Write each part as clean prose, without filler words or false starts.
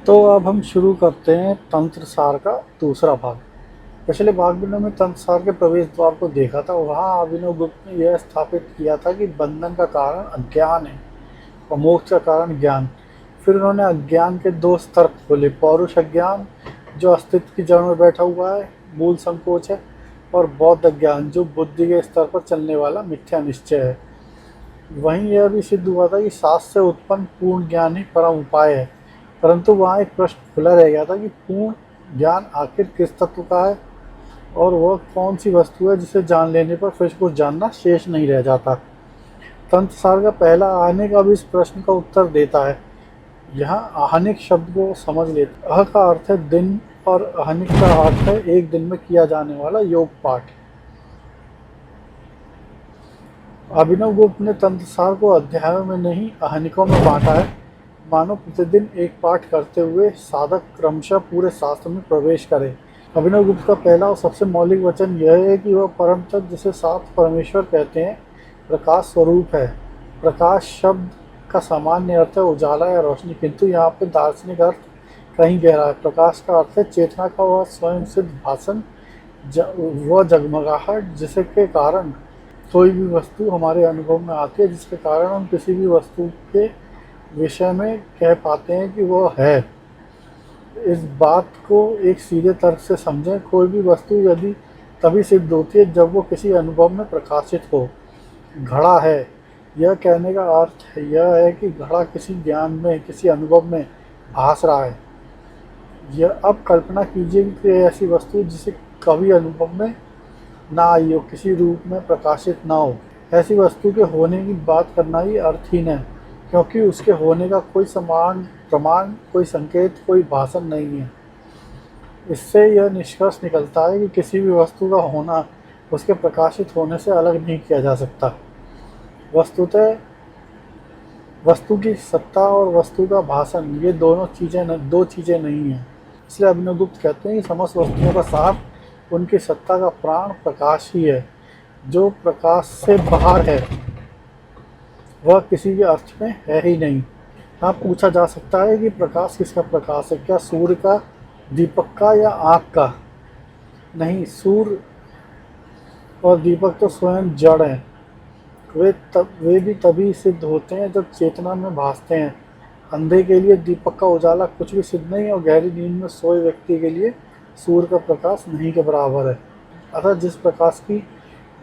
तो अब हम शुरू करते हैं तंत्र सार का दूसरा भाग। पिछले भाग में हमने तंत्र सार के प्रवेश द्वार को देखा था। वहाँ अभिनव गुप्त ने यह स्थापित किया था कि बंधन का कारण अज्ञान है और मोक्ष का कारण ज्ञान। फिर उन्होंने अज्ञान के दो स्तर खोले, पौरुष अज्ञान जो अस्तित्व की जड़ में बैठा हुआ है, मूल संकोच है, और बौद्ध अज्ञान जो बुद्धि के स्तर पर चलने वाला मिथ्या निश्चय है। वहीं यह भी सिद्ध हुआ था कि शास्त्र से उत्पन्न पूर्ण ज्ञान ही परम उपाय है, परंतु वहाँ एक प्रश्न खुला रह गया था कि पूर्ण ज्ञान आखिर किस तत्व का है और वह कौन सी वस्तु है जिसे जान लेने पर फिर कुछ जानना शेष नहीं रह जाता। तंत्र सार का पहला आहनिक अब इस प्रश्न का उत्तर देता है। यहाँ आहनिक शब्द को समझ लेते। अह का अर्थ है दिन और आहनिक का अर्थ है एक दिन में किया जाने वाला योग पाठ। अभिनव गुप्त ने तंत्र सार को अध्यायों में नहीं आहनिकों में बांटा है। मानो प्रतिदिन एक पाठ करते हुए साधक क्रमशः पूरे शास्त्र में प्रवेश करे। अभिनव गुप्त का पहला और सबसे मौलिक वचन यह है कि वह परम तत्व जिसे सात परमेश्वर कहते हैं प्रकाश स्वरूप है। प्रकाश शब्द का सामान्य अर्थ है उजाला या रोशनी, किंतु यहाँ पे दार्शनिक अर्थ कहीं गहरा है। प्रकाश का अर्थ है चेतना का वह स्वयं सिद्ध भाषण, वह जगमगाहट जिसके कारण कोई भी वस्तु हमारे अनुभव में आती है, जिसके कारण हम किसी भी वस्तु के विषय में कह पाते हैं कि वह है। इस बात को एक सीधे तर्क से समझें। कोई भी वस्तु यदि तभी सिद्ध होती है जब वो किसी अनुभव में प्रकाशित हो। घड़ा है, यह कहने का अर्थ यह है कि घड़ा किसी ज्ञान में, किसी अनुभव में भास रहा है। यह अब कल्पना कीजिए कि ऐसी वस्तु जिसे कभी अनुभव में ना आई हो, किसी रूप में प्रकाशित ना हो। ऐसी वस्तु के होने की बात करना ही अर्थहीन है, क्योंकि उसके होने का कोई समान प्रमाण, कोई संकेत, कोई भाषण नहीं है। इससे यह निष्कर्ष निकलता है कि किसी भी वस्तु का होना उसके प्रकाशित होने से अलग नहीं किया जा सकता। वस्तुतः वस्तु की सत्ता और वस्तु का भाषण ये दो चीज़ें नहीं हैं। इसलिए अभिनव गुप्त कहते हैं कि समस्त वस्तुओं का सार, उनकी सत्ता का प्राण प्रकाश ही है। जो प्रकाश से बाहर है वह किसी भी अर्थ में है ही नहीं। हाँ, पूछा जा सकता है कि प्रकाश किसका प्रकाश है, क्या सूर्य का, दीपक का या आँख का? नहीं, सूर्य और दीपक तो स्वयं जड़ हैं। वे भी तभी सिद्ध होते हैं जब चेतना में भासते हैं। अंधे के लिए दीपक का उजाला कुछ भी सिद्ध नहीं, और गहरी नींद में सोए व्यक्ति के लिए सूर्य का प्रकाश नहीं के बराबर है। अतः जिस प्रकाश की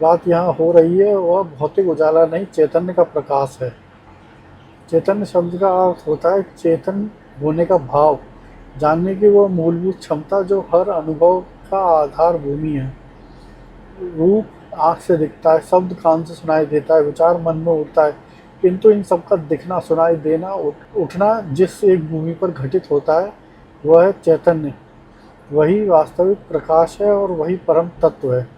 बात यहाँ हो रही है वह भौतिक उजाला नहीं, चैतन्य का प्रकाश है। चैतन्य शब्द का अर्थ होता है चेतन होने का भाव, जानने की वह मूलभूत क्षमता जो हर अनुभव का आधार भूमि है। रूप आँख से दिखता है, शब्द कान से सुनाई देता है, विचार मन में उठता है, किंतु इन सब का दिखना, सुनाई देना, उठना जिस एक भूमि पर घटित होता है वह है चैतन्य। वही वास्तविक प्रकाश है और वही परम तत्व है।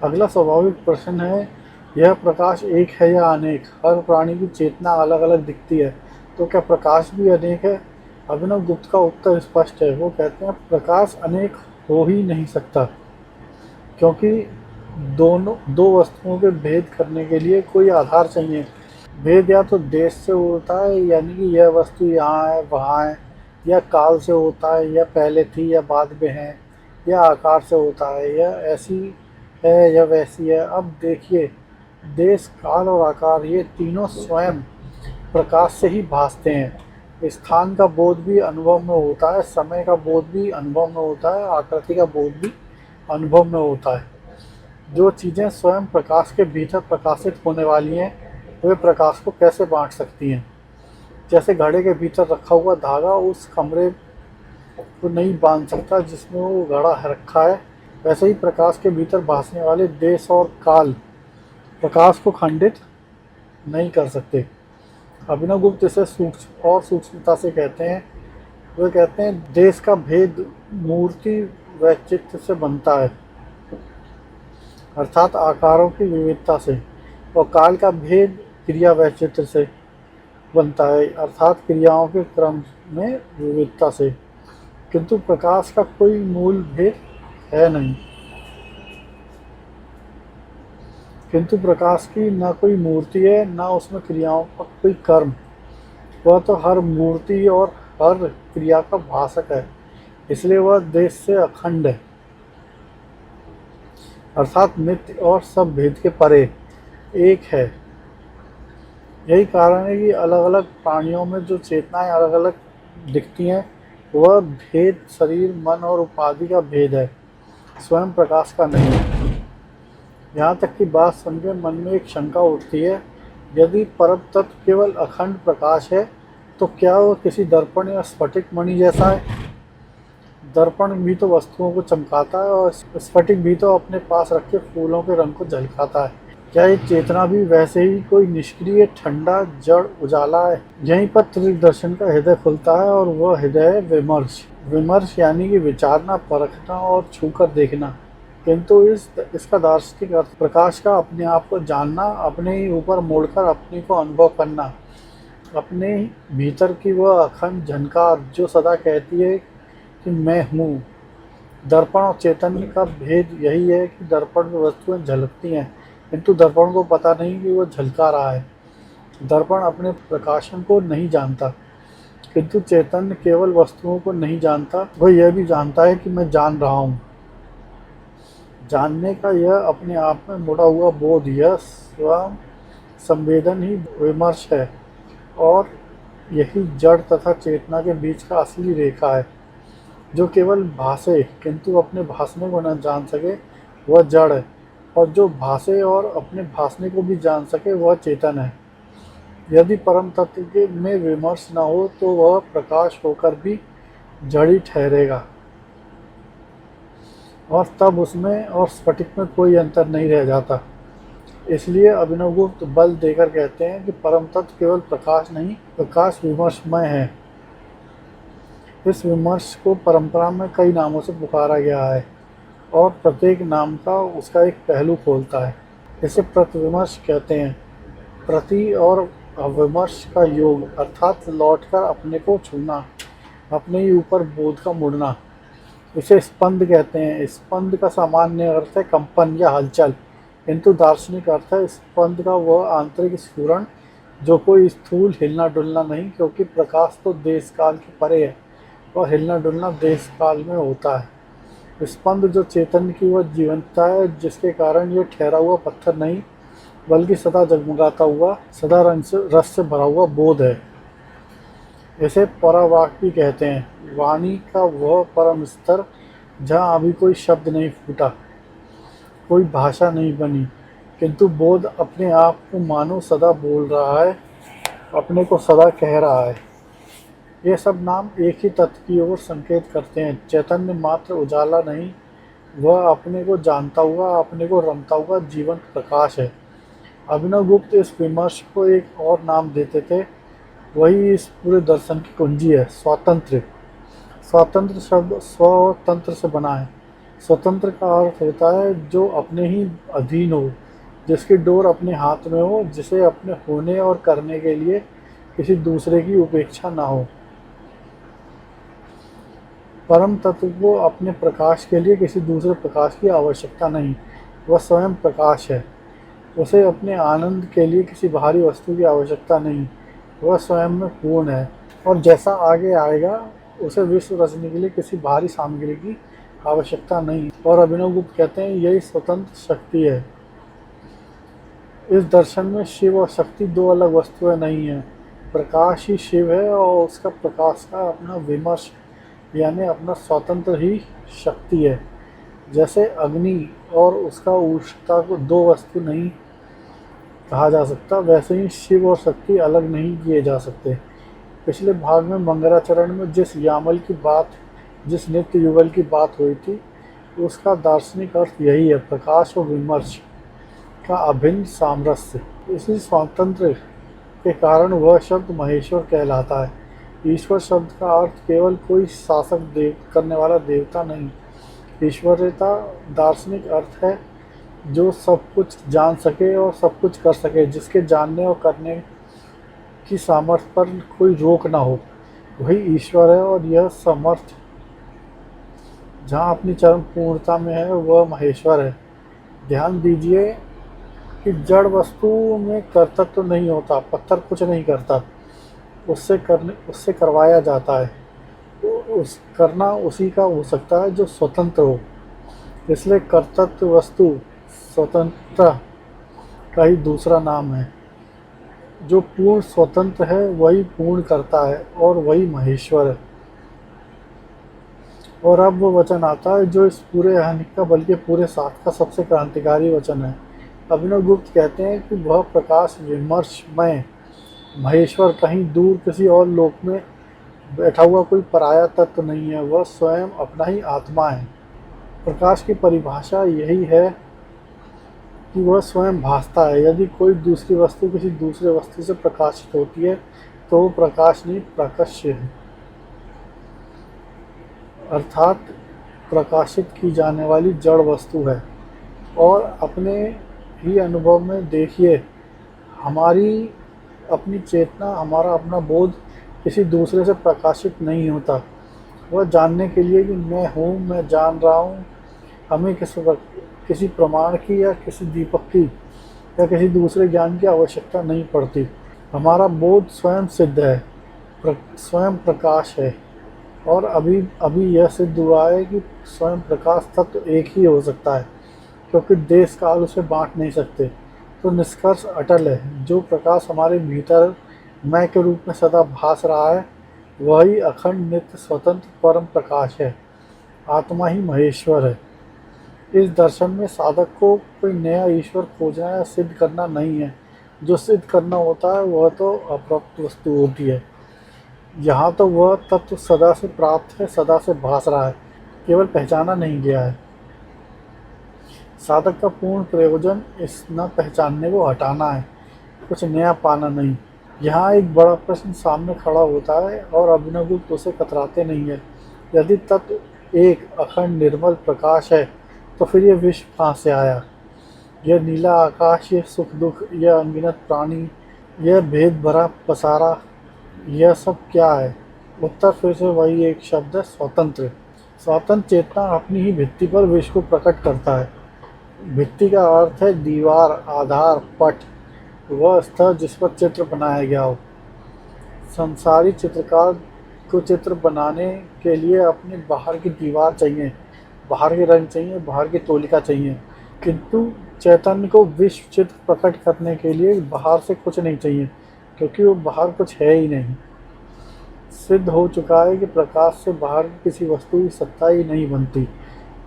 अगला स्वाभाविक प्रश्न है, यह प्रकाश एक है या अनेक? हर प्राणी की चेतना अलग अलग दिखती है, तो क्या प्रकाश भी अनेक है? अभिनव गुप्त का उत्तर स्पष्ट है। वो कहते हैं प्रकाश अनेक हो ही नहीं सकता, क्योंकि दो वस्तुओं के भेद करने के लिए कोई आधार चाहिए। भेद या तो देश से होता है, यानी कि यह वस्तु यहाँ है वहाँ है, या काल से होता है, या पहले थी या बाद में है, या आकार से होता है, या ऐसी है या वैसी है। अब देखिए, देश, काल और आकार ये तीनों स्वयं प्रकाश से ही भासते हैं। स्थान का बोध भी अनुभव में होता है, समय का बोध भी अनुभव में होता है, आकृति का बोध भी अनुभव में होता है। जो चीज़ें स्वयं प्रकाश के भीतर प्रकाशित होने वाली हैं वे प्रकाश को कैसे बांट सकती हैं? जैसे घड़े के भीतर रखा हुआ धागा उस कमरे को नहीं बांध सकता जिसमें वो घड़ा रखा है, वैसे ही प्रकाश के भीतर भासने वाले देश और काल प्रकाश को खंडित नहीं कर सकते। अभिनव गुप्त इसे सूक्ष्म और सूक्ष्मता से कहते हैं। वे कहते हैं देश का भेद मूर्ति वैचित्र से बनता है, अर्थात आकारों की विविधता से, और काल का भेद क्रिया वैचित्र से बनता है, अर्थात क्रियाओं के क्रम में विविधता से। किंतु प्रकाश का कोई मूल भेद है नहीं। किंतु प्रकाश की न कोई मूर्ति है, न उसमें क्रियाओं का कोई कर्म। वह तो हर मूर्ति और हर क्रिया का भाषक है, इसलिए वह देश से अखंड है, अर्थात नित्य और सब भेद के परे एक है। यही कारण है कि अलग अलग प्राणियों में जो चेतनाएं अलग अलग दिखती हैं, वह भेद शरीर, मन और उपाधि का भेद है, स्वयं प्रकाश का नहीं। यहाँ तक की बात सुनकर मन में एक शंका उठती है, यदि परम तत्व केवल अखंड प्रकाश है, तो क्या वह किसी दर्पण या स्फटिक मणि जैसा है? दर्पण भी तो वस्तुओं को चमकाता है और स्फटिक भी तो अपने पास रखे फूलों के रंग को झलकाता है। क्या ये चेतना भी वैसे ही कोई निष्क्रिय, ठंडा, जड़ उजाला है? यहीं पर त्रिदर्शन का हृदय खुलता है, और वह हृदय है विमर्श। विमर्श यानी कि विचारना, परखना और छूकर देखना। किंतु इसका दार्शनिक अर्थ प्रकाश का अपने आप को जानना, अपने ही ऊपर मोड़कर अपने को अनुभव करना, अपने भीतर की वह अखंड झनकार जो सदा कहती है कि मैं हूँ। दर्पण और चैतन्य का भेद यही है कि दर्पण में वस्तुएं झलकती हैं, किंतु दर्पण को पता नहीं कि वह झलका रहा है। दर्पण अपने प्रकाशन को नहीं जानता, किंतु चैतन्य केवल वस्तुओं को नहीं जानता, वह यह भी जानता है कि मैं जान रहा हूँ। जानने का यह अपने आप में मुड़ा हुआ बोध, यह स्वयं संवेदन ही विमर्श है, और यही जड़ तथा चेतना के बीच का असली रेखा है। जो केवल भासे किंतु अपने भासने को न जान सके, वह जड़ है, और जो भासे और अपने भासने को भी जान सके, वह चेतन है। यदि परम तत्व के में विमर्श न हो, तो वह प्रकाश होकर भी जड़ ही ठहरेगा, और तब उसमें और स्फटिक में कोई अंतर नहीं रह जाता। इसलिए अभिनवगुप्त बल देकर कहते हैं कि परम तत्व केवल प्रकाश नहीं, प्रकाश विमर्शमय है। इस विमर्श को परंपरा में कई नामों से पुकारा गया है, और प्रत्येक नाम का उसका एक पहलू खोलता है। इसे प्रतिविमर्श कहते हैं। प्रति और अविमर्श का योग, अर्थात लौटकर अपने को छूना, अपने ही ऊपर बोध का मुड़ना। इसे स्पंद कहते हैं। स्पंद का सामान्य अर्थ है कंपन या हलचल, किंतु दार्शनिक अर्थ है स्पंद का वह आंतरिक स्फुरण जो कोई स्थूल हिलना डुलना नहीं, क्योंकि प्रकाश तो देश काल के परे है और हिलना डुलना देश काल में होता है। स्पंद जो चेतन की वह जीवंतता है, जिसके कारण ये ठहरा हुआ पत्थर नहीं, बल्कि सदा जगमगाता हुआ, सदा रस से भरा हुआ बोध है। इसे परावाक्य भी कहते हैं। वाणी का वह परम स्तर जहाँ अभी कोई शब्द नहीं फूटा, कोई भाषा नहीं बनी, किंतु बोध अपने आप को मानो सदा बोल रहा है, अपने को सदा कह रहा है। ये सब नाम एक ही तत्व की ओर संकेत करते हैं। चैतन्य मात्र उजाला नहीं, वह अपने को जानता हुआ, अपने को रमता हुआ जीवंत प्रकाश है। अभिनवगुप्त इस विमर्श को एक और नाम देते थे, वही इस पूरे दर्शन की कुंजी है, स्वातंत्र्य। स्वातंत्र्य शब्द स्व और तंत्र से बना है। स्वतंत्र का अर्थ होता है जो अपने ही अधीन हो, जिसकी डोर अपने हाथ में हो, जिसे अपने होने और करने के लिए किसी दूसरे की उपेक्षा ना हो। परम तत्व को अपने प्रकाश के लिए किसी दूसरे प्रकाश की आवश्यकता नहीं, वह स्वयं प्रकाश है। उसे अपने आनंद के लिए किसी बाहरी वस्तु की आवश्यकता नहीं, वह स्वयं में पूर्ण है। और जैसा आगे आएगा, उसे विश्व रचने के लिए किसी बाहरी सामग्री की आवश्यकता नहीं। और अभिनवगुप्त कहते हैं यही स्वतंत्र शक्ति है। इस दर्शन में शिव और शक्ति दो अलग वस्तुएं नहीं हैं। प्रकाश ही शिव है और उसका प्रकाश का अपना विमर्श यानी अपना स्वतंत्र ही शक्ति है। जैसे अग्नि और उसका उष्णता को दो वस्तु नहीं कहा जा सकता, वैसे ही शिव और शक्ति अलग नहीं किए जा सकते। पिछले भाग में मंगलाचरण में जिस यामल की बात, जिस नित्य युगल की बात हुई थी, उसका दार्शनिक अर्थ यही है, प्रकाश और विमर्श का अभिन्न सामरस्य। इसी स्वातंत्र्य के कारण वह शब्द महेश्वर कहलाता है। ईश्वर शब्द का अर्थ केवल कोई शासक करने वाला देवता नहीं। ईश्वरता दार्शनिक अर्थ है जो सब कुछ जान सके और सब कुछ कर सके, जिसके जानने और करने की सामर्थ्य पर कोई रोक ना हो, वही ईश्वर है। और यह सामर्थ्य जहाँ अपनी चरम पूर्णता में है, वह महेश्वर है। ध्यान दीजिए कि जड़ वस्तु में कर्तव्य तो नहीं होता, पत्थर कुछ नहीं करता, उससे करवाया जाता है। तो उस करना उसी का हो सकता है जो स्वतंत्र हो। इसलिए कर्तृत्व वस्तु स्वतंत्रता का ही दूसरा नाम है। जो पूर्ण स्वतंत्र है वही पूर्ण करता है और वही महेश्वर है। और अब वो वचन आता है जो इस पूरे आहनिक का बल्कि पूरे शास्त्र का सबसे क्रांतिकारी वचन है। अभिनव गुप्त कहते हैं कि वह प्रकाश विमर्शमय महेश्वर कहीं दूर किसी और लोक में बैठा हुआ कोई पराया तत्व नहीं है, वह स्वयं अपना ही आत्मा है। प्रकाश की परिभाषा यही है कि वह स्वयं भासता है। यदि कोई दूसरी वस्तु किसी दूसरे वस्तु से प्रकाशित होती है तो वो प्रकाश नहीं प्रकाश्य है, अर्थात प्रकाशित की जाने वाली जड़ वस्तु है। और अपने ही अनुभव में देखिए, हमारी अपनी चेतना, हमारा अपना बोध किसी दूसरे से प्रकाशित नहीं होता। वह जानने के लिए कि मैं हूँ, मैं जान रहा हूँ, हमें किसी प्रमाण की या किसी दीपक की या किसी दूसरे ज्ञान की आवश्यकता नहीं पड़ती। हमारा बोध स्वयं सिद्ध है, स्वयं प्रकाश है। और अभी अभी यह सिद्ध हुआ है कि स्वयं प्रकाश तत्व एक ही हो सकता है, क्योंकि देश काल उसे बांट नहीं सकते। तो निष्कर्ष अटल है, जो प्रकाश हमारे भीतर मैं के रूप में सदा भास रहा है वही अखंड नित्य स्वतंत्र परम प्रकाश है। आत्मा ही महेश्वर है। इस दर्शन में साधक को कोई नया ईश्वर खोजना या सिद्ध करना नहीं है। जो सिद्ध करना होता है वह तो अप्राप्त वस्तु होती है। यहाँ तो वह तत्व सदा से प्राप्त है, सदा से भास रहा है, केवल पहचाना नहीं गया है। साधक का पूर्ण प्रयोजन इस न पहचानने को हटाना है, कुछ नया पाना नहीं। यहाँ एक बड़ा प्रश्न सामने खड़ा होता है और अभिनव गुप्त उसे कतराते नहीं है। यदि तत्व एक अखंड निर्मल प्रकाश है तो फिर यह विश्व कहाँ से आया? यह नीला आकाश, यह सुख दुख, यह अनगिनत प्राणी, यह भेद भरा पसारा, यह सब क्या है? उत्तर फिर से वही एक शब्द है, स्वतंत्र। स्वतंत्र चेतना अपनी ही भित्ति पर विश्व को प्रकट करता है। भित्ति का अर्थ है दीवार, आधार, पट, वह स्तर जिस पर चित्र बनाया गया हो। संसारी चित्रकार को चित्र बनाने के लिए अपनी बाहर की दीवार चाहिए, बाहर के रंग चाहिए, बाहर की तौलिका चाहिए, किंतु चैतन्य को विश्व चित्र प्रकट करने के लिए बाहर से कुछ नहीं चाहिए, क्योंकि वो बाहर कुछ है ही नहीं। सिद्ध हो चुका है कि प्रकाश से बाहर की किसी वस्तु की सत्ता ही नहीं बनती।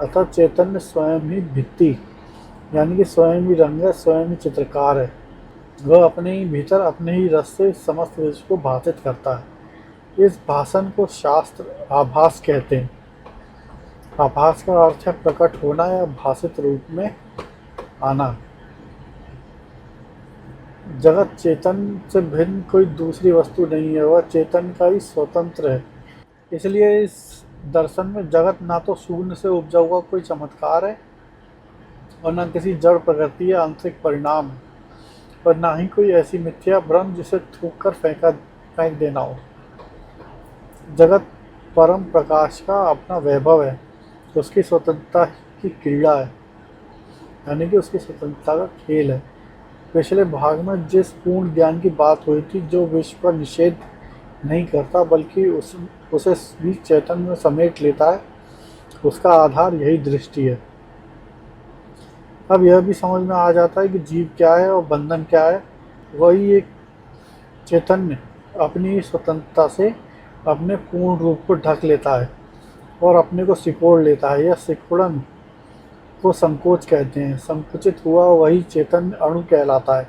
अतः चैतन्य स्वयं ही भित्ति यानी कि स्वयं ही रंग है, स्वयं ही चित्रकार है। वह अपने ही भीतर अपने ही रस से समस्त विश्व को भाषित करता है। इस भाषण को शास्त्र आभास कहते हैं। आभास का अर्थ है प्रकट होना या भाषित रूप में आना। जगत चेतन से भिन्न कोई दूसरी वस्तु नहीं है, वह चेतन का ही स्वतंत्र है। इसलिए इस दर्शन में जगत ना तो शून्य से उपजा हुआ कोई चमत्कार है और न किसी जड़ प्रकृति या आंतरिक परिणाम है, और ना ही कोई ऐसी मिथ्या भ्रम जिसे थूक कर फेंक देना हो। जगत परम प्रकाश का अपना वैभव है, उसकी स्वतंत्रता की क्रीड़ा है, यानी कि उसकी स्वतंत्रता का खेल है। पिछले भाग में जिस पूर्ण ज्ञान की बात हुई थी, जो विश्व का निषेध नहीं करता बल्कि उसे भी चैतन्य में समेट लेता है, उसका आधार यही दृष्टि है। अब यह भी समझ में आ जाता है कि जीव क्या है और बंधन क्या है। वही एक चैतन्य अपनी स्वतंत्रता से अपने पूर्ण रूप को ढक लेता है और अपने को सिकोड़ लेता है। यह सिकुड़न को संकोच कहते हैं। संकुचित हुआ वही चैतन्य अणु कहलाता है,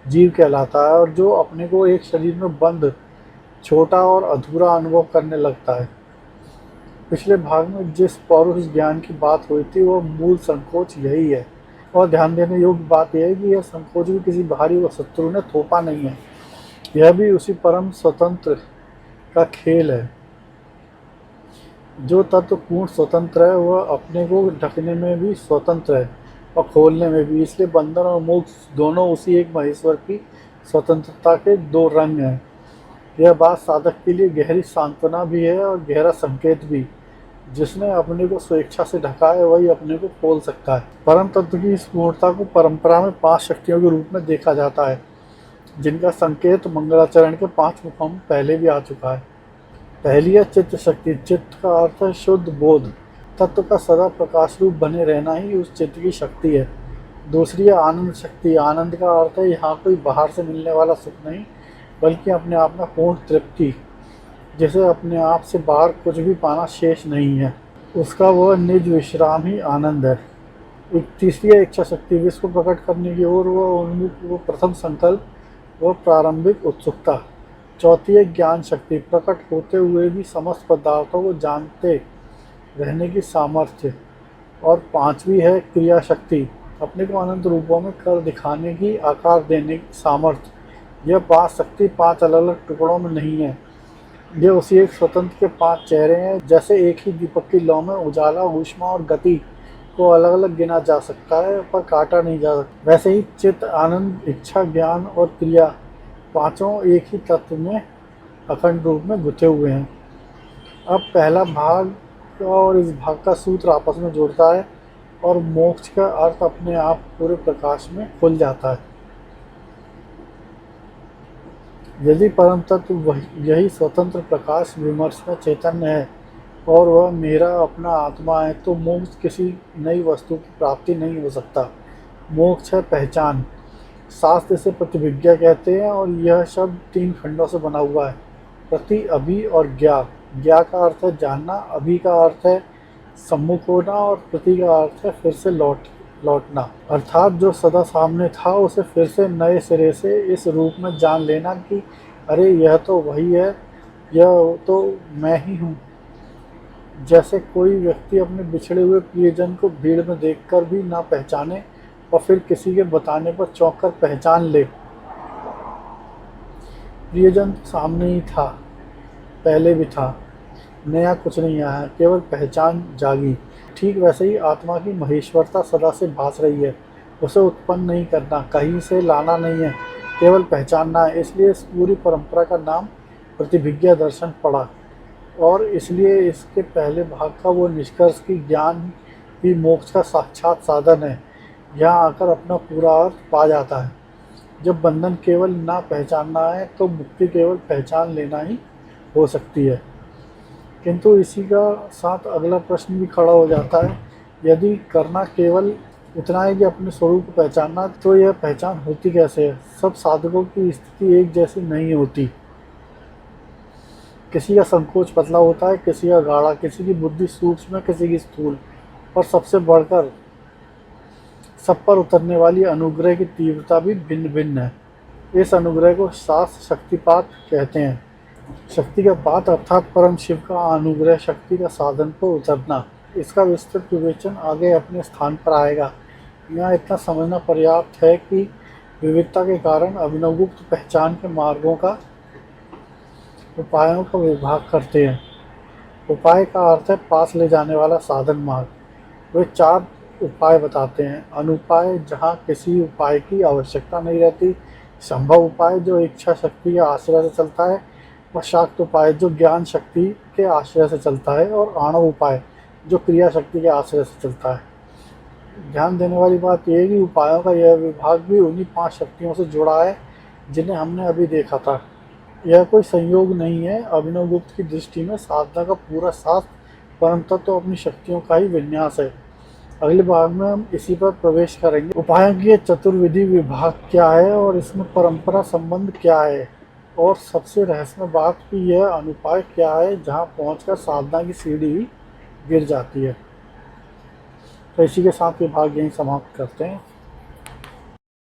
जीव कहलाता है, और जो अपने को एक शरीर में बंद, छोटा और अधूरा अनुभव करने लगता है। पिछले भाग में जिस पौरुष ज्ञान की बात हुई थी वह मूल संकोच यही है। और ध्यान देने योग्य बात यह है कि यह संकोच भी किसी बाहरी व शत्रु ने थोपा नहीं है, यह भी उसी परम स्वतंत्र का खेल है। जो तत्व पूर्ण स्वतंत्र है वह अपने को ढकने में भी स्वतंत्र है और खोलने में भी। इसलिए बंधन और मोक्ष दोनों उसी एक महेश्वर की स्वतंत्रता के दो रंग हैं। यह बात साधक के लिए गहरी सांत्वना भी है और गहरा संकेत भी। जिसने अपने को स्वेच्छा से ढका है वही अपने को खोल सकता है। परम तत्व की इस पूर्णता को परंपरा में 5 शक्तियों के रूप में देखा जाता है। जिनका संकेत मंगलाचरण के 5 मुखों में पहले भी आ चुका है। पहली है चित्त शक्ति। चित्त का अर्थ है शुद्ध बोध। तत्व का सदा प्रकाश रूप बने रहना ही उस चित्त की शक्ति है। दूसरी है आनंद शक्ति। आनंद का अर्थ है यहाँ कोई बाहर से मिलने वाला सुख नहीं, बल्कि अपने आप में पूर्ण तृप्ति, जिसे अपने आप से बाहर कुछ भी पाना शेष नहीं है, उसका वह निज विश्राम ही आनंद है। एक तीसरी है इच्छा शक्ति। विश्व को प्रकट करने की ओर वह उन्मुख, वो प्रथम संकल्प, वह प्रारंभिक उत्सुकता। चौथी है ज्ञान शक्ति। प्रकट होते हुए भी समस्त पदार्थों को जानते रहने की सामर्थ्य। और पांचवी है क्रिया शक्ति। अपने को अनंत रूपों में कर दिखाने की, आकार देने की सामर्थ्य। यह 5 शक्ति 5 अलग अलग टुकड़ों में नहीं है, ये उसी एक स्वतंत्र के 5 चेहरे हैं। जैसे एक ही दीपक की लौ में उजाला, ऊष्मा और गति को अलग अलग गिना जा सकता है पर काटा नहीं जा सकता, वैसे ही चित्त, आनंद, इच्छा, ज्ञान और क्रिया पांचों एक ही तत्व में अखंड रूप में गुथे हुए हैं। अब पहला भाग और इस भाग का सूत्र आपस में जुड़ता है और मोक्ष का अर्थ अपने आप पूरे प्रकाश में खुल जाता है। यदि परम तत्व यही स्वतंत्र प्रकाश विमर्श में चैतन्य है और वह मेरा अपना आत्मा है, तो मोक्ष किसी नई वस्तु की प्राप्ति नहीं हो सकता। मोक्ष है पहचान। शास्त्र इसे प्रतिभिज्ञा कहते हैं और यह शब्द 3 खंडों से बना हुआ है, प्रति, अभि और ज्ञा। ज्ञा का अर्थ है जानना, अभि का अर्थ है सम्मुख होना और प्रति का अर्थ है फिर से लौटना, अर्थात जो सदा सामने था उसे फिर से नए सिरे से इस रूप में जान लेना कि अरे यह तो वही है, यह तो मैं ही हूँ। जैसे कोई व्यक्ति अपने बिछड़े हुए प्रियजन को भीड़ में देखकर भी ना पहचाने और फिर किसी के बताने पर चौंक कर पहचान ले। प्रियजन तो सामने ही था, पहले भी था, नया कुछ नहीं आया, केवल पहचान जागी। ठीक वैसे ही आत्मा की महेश्वरता सदा से भास रही है, उसे उत्पन्न नहीं करना, कहीं से लाना नहीं है, केवल पहचानना है। इसलिए इस पूरी परंपरा का नाम प्रतिभिज्ञा दर्शन पड़ा और इसलिए इसके पहले भाग का वो निष्कर्ष कि ज्ञान ही मोक्ष का साक्षात साधन है, यहाँ आकर अपना पूरा अर्थ पा जाता है। जब बंधन केवल ना पहचानना है तो मुक्ति केवल पहचान लेना ही हो सकती है। किंतु इसी का साथ अगला प्रश्न भी खड़ा हो जाता है, यदि करना केवल इतना है कि अपने स्वरूप को पहचानना, तो यह पहचान होती कैसे है? सब साधकों की स्थिति एक जैसी नहीं होती। किसी का संकोच पतला होता है, किसी का गाढ़ा, किसी की बुद्धि सूक्ष्म, किसी की स्थूल, और सबसे बढ़कर सब पर उतरने वाली अनुग्रह की तीव्रता भी भिन्न भिन्न है। इस अनुग्रह को शास्त्र शक्तिपात कहते हैं। शक्ति का पात अर्थात परम शिव का अनुग्रह, शक्ति का साधन पर उतरना। इसका विस्तृत विवेचन आगे अपने स्थान पर आएगा। यहाँ इतना समझना पर्याप्त है कि विविधता के कारण अभिनवगुप्त पहचान के मार्गों का, उपायों का विभाग करते हैं। उपाय का अर्थ है पास ले जाने वाला साधन मार्ग। वे 4 उपाय बताते हैं। अनुपाय, जहाँ किसी उपाय की आवश्यकता नहीं रहती। संभव उपाय, जो इच्छा शक्ति के आश्रय से चलता है। और शाक्त उपाय, जो ज्ञान शक्ति के आश्रय से चलता है। और आणव उपाय, जो क्रिया शक्ति के आश्रय से चलता है। ध्यान देने वाली बात यह है कि उपायों का यह विभाग भी उन्हीं 5 शक्तियों से जुड़ा है जिन्हें हमने अभी देखा था। यह कोई संयोग नहीं है। अभिनवगुप्त की दृष्टि में साधना का पूरा शास्त्र परम तत्व तो अपनी शक्तियों का ही विन्यास है। अगले भाग में हम इसी पर प्रवेश करेंगे। उपायों की चतुर्विधि विभाग क्या है और इसमें परंपरा संबंध क्या है, और सबसे रहस्यमय बात कि यह अनुपाय क्या है जहां पहुंचकर साधना की सीढ़ी गिर जाती है। तो इसी के साथ ये भाग यहीं समाप्त करते हैं।